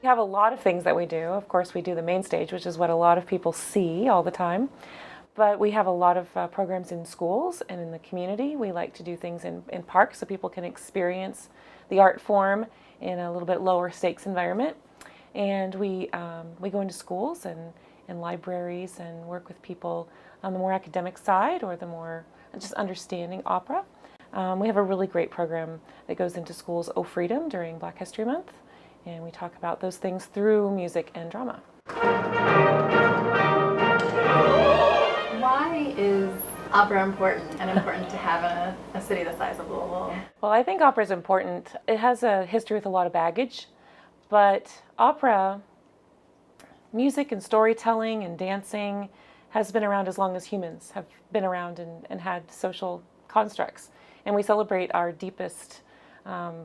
We have a lot of things that we do. Of course, we do the main stage, which is what a lot of people see all the time. But we have a lot of programs in schools and in the community. We like to do things in parks so people can experience the art form in a little bit lower stakes environment. And we go into schools and libraries and work with people on the more academic side or the more just understanding opera. We have a really great program that goes into schools, Oh Freedom, during Black History Month. And we talk about those things through music and drama. Why is opera important and important to have in a city the size of Louisville? Well, I think opera is important. It has a history with a lot of baggage, but opera, music and storytelling and dancing has been around as long as humans have been around and had social constructs. And we celebrate our deepest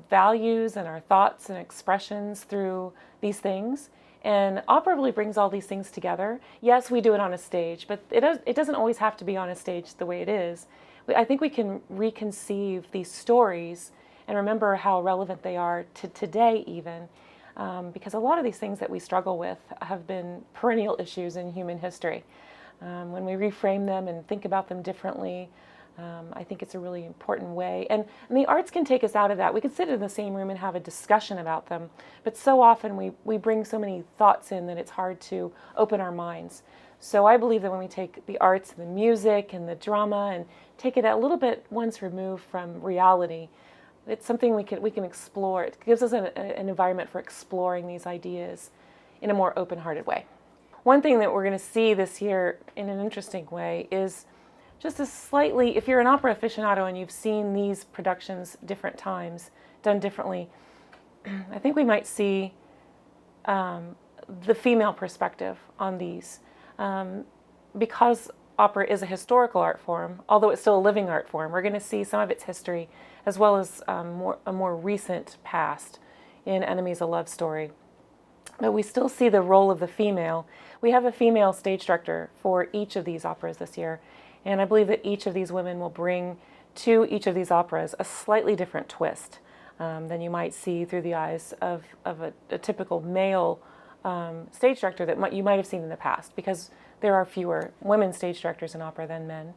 values and our thoughts and expressions through these things. And opera really brings all these things together. Yes, we do it on a stage, but it doesn't always have to be on a stage the way it is. I think we can reconceive these stories and remember how relevant they are to today even, because a lot of these things that we struggle with have been perennial issues in human history. When we reframe them and think about them differently, I think it's a really important way. And the arts can take us out of that. We can sit in the same room and have a discussion about them, but so often we bring so many thoughts in that it's hard to open our minds. So I believe that when we take the arts and the music and the drama and take it a little bit once removed from reality, it's something we can explore. It gives us an environment for exploring these ideas in a more open-hearted way. One thing that we're going to see this year in an interesting way is just a slightly, if you're an opera aficionado and you've seen these productions different times, done differently, I think we might see the female perspective on these. Because opera is a historical art form, although it's still a living art form, we're going to see some of its history as well as a more recent past in Enemies, a Love Story. But we still see the role of the female. We have a female stage director for each of these operas this year. And I believe that each of these women will bring to each of these operas a slightly different twist than you might see through the eyes of a typical male stage director that you might have seen in the past, because there are fewer women stage directors in opera than men.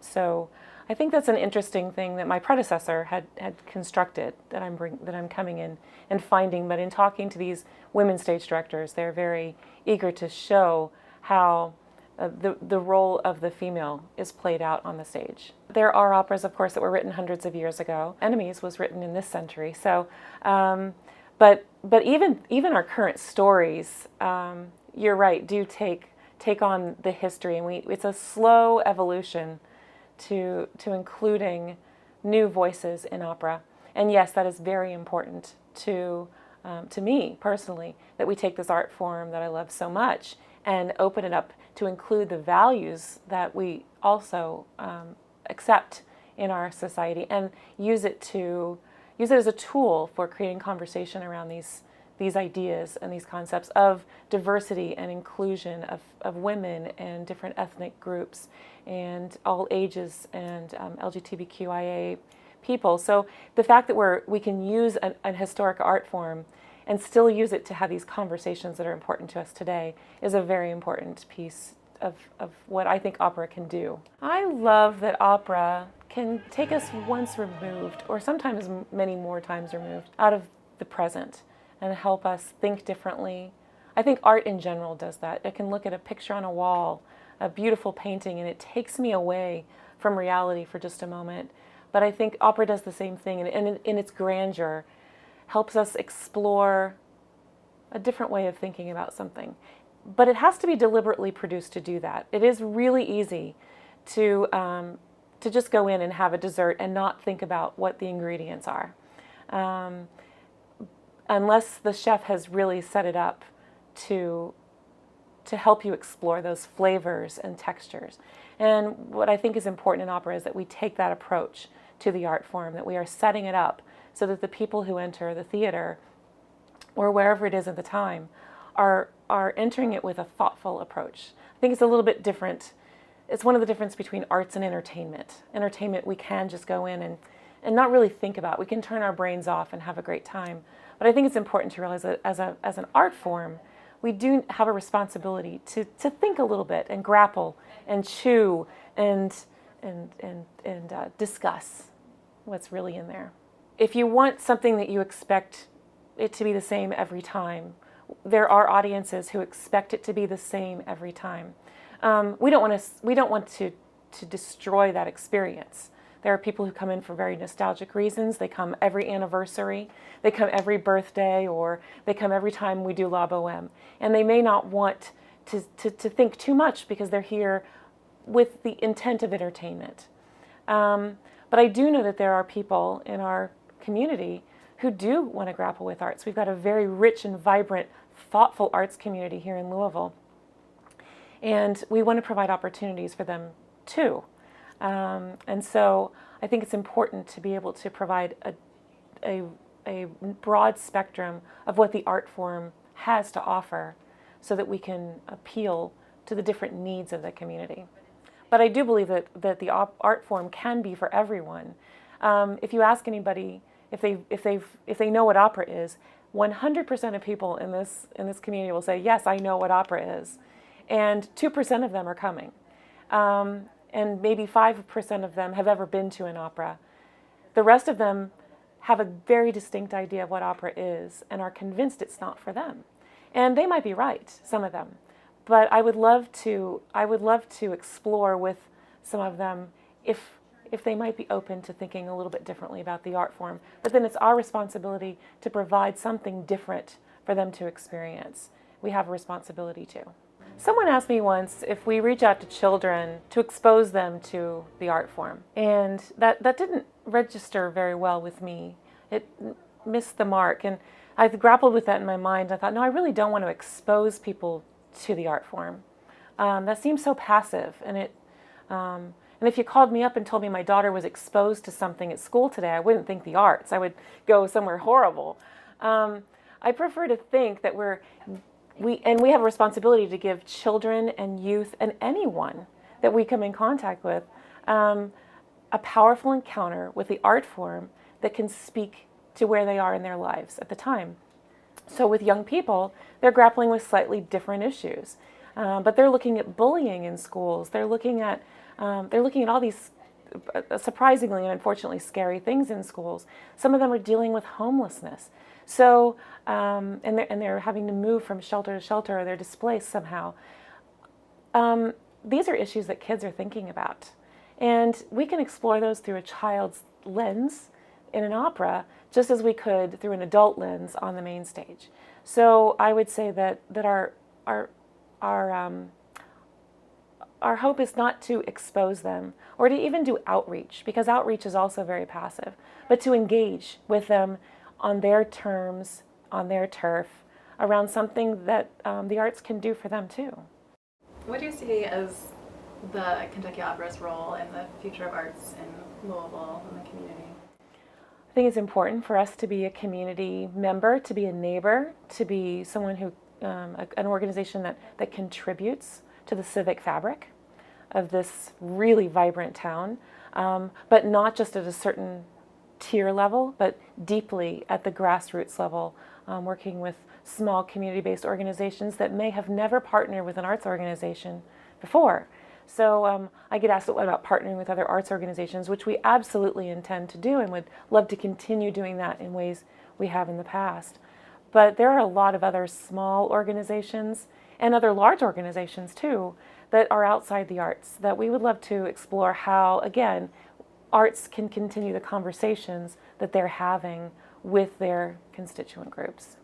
So I think that's an interesting thing that my predecessor had constructed that I'm coming in and finding. But in talking to these women stage directors, they're very eager to show how the role of the female is played out on the stage. There are operas, of course, that were written hundreds of years ago. Enemies was written in this century. So, but even our current stories, you're right, do take on the history, and it's a slow evolution to including new voices in opera. And yes, that is very important to me personally, that we take this art form that I love so much and open it up to include the values that we also accept in our society, and use it as a tool for creating conversation around these ideas and these concepts of diversity and inclusion of women and different ethnic groups and all ages and LGBTQIA people. So the fact that we can use an historic art form and still use it to have these conversations that are important to us today is a very important piece of what I think opera can do. I love that opera can take us once removed, or sometimes many more times removed, out of the present and help us think differently. I think art in general does that. I can look at a picture on a wall, a beautiful painting, and it takes me away from reality for just a moment. But I think opera does the same thing, and in its grandeur, helps us explore a different way of thinking about something. But it has to be deliberately produced to do that. It is really easy to just go in and have a dessert and not think about what the ingredients are, unless the chef has really set it up to help you explore those flavors and textures. And what I think is important in opera is that we take that approach to the art form, that we are setting it up so that the people who enter the theater or wherever it is at the time are entering it with a thoughtful approach. I think it's a little bit different. It's one of the differences between arts and entertainment. Entertainment, we can just go in and not really think about. We can turn our brains off and have a great time. But I think it's important to realize that as an art form, we do have a responsibility to think a little bit and grapple and chew and discuss what's really in there. If you want something that you expect it to be the same every time, there are audiences who expect it to be the same every time. We don't want to destroy that experience. There are people who come in for very nostalgic reasons. They come every anniversary, they come every birthday, or they come every time we do La Boheme. And they may not want to think too much because they're here with the intent of entertainment. But I do know that there are people in our community who do want to grapple with arts. We've got a very rich and vibrant, thoughtful arts community here in Louisville. And we want to provide opportunities for them too. And so I think it's important to be able to provide a broad spectrum of what the art form has to offer so that we can appeal to the different needs of the community. But I do believe that the art form can be for everyone. If you ask anybody if they know what opera is, 100% of people in this community will say, yes, I know what opera is. And 2% of them are coming. And maybe 5% of them have ever been to an opera. The rest of them have a very distinct idea of what opera is and are convinced it's not for them. And they might be right, some of them. But I would love to explore with some of them if they might be open to thinking a little bit differently about the art form. But then it's our responsibility to provide something different for them to experience. We have a responsibility too. Someone asked me once if we reach out to children to expose them to the art form. And that didn't register very well with me. It missed the mark. And I grappled with that in my mind. I thought, no, I really don't want to expose people to the art form. That seems so passive. And if you called me up and told me my daughter was exposed to something at school today, I wouldn't think the arts. I would go somewhere horrible. I prefer to think that we have a responsibility to give children and youth and anyone that we come in contact with a powerful encounter with the art form that can speak to where they are in their lives at the time. So with young people, they're grappling with slightly different issues, but they're looking at bullying in schools. They're looking at all these surprisingly and unfortunately scary things in schools. Some of them are dealing with homelessness. So, and they're having to move from shelter to shelter, or they're displaced somehow. These are issues that kids are thinking about. And we can explore those through a child's lens in an opera, just as we could through an adult lens on the main stage. So I would say that our hope is not to expose them or to even do outreach, because outreach is also very passive, but to engage with them on their terms, on their turf, around something that the arts can do for them too. What do you see as the Kentucky Opera's role in the future of arts in Louisville and the community? I think it's important for us to be a community member, to be a neighbor, to be someone who, an organization that contributes to the civic fabric of this really vibrant town, but not just at a certain tier level, but deeply at the grassroots level, working with small community-based organizations that may have never partnered with an arts organization before. So I get asked about partnering with other arts organizations, which we absolutely intend to do and would love to continue doing that in ways we have in the past. But there are a lot of other small organizations and other large organizations too that are outside the arts that we would love to explore how, again, arts can continue the conversations that they're having with their constituent groups.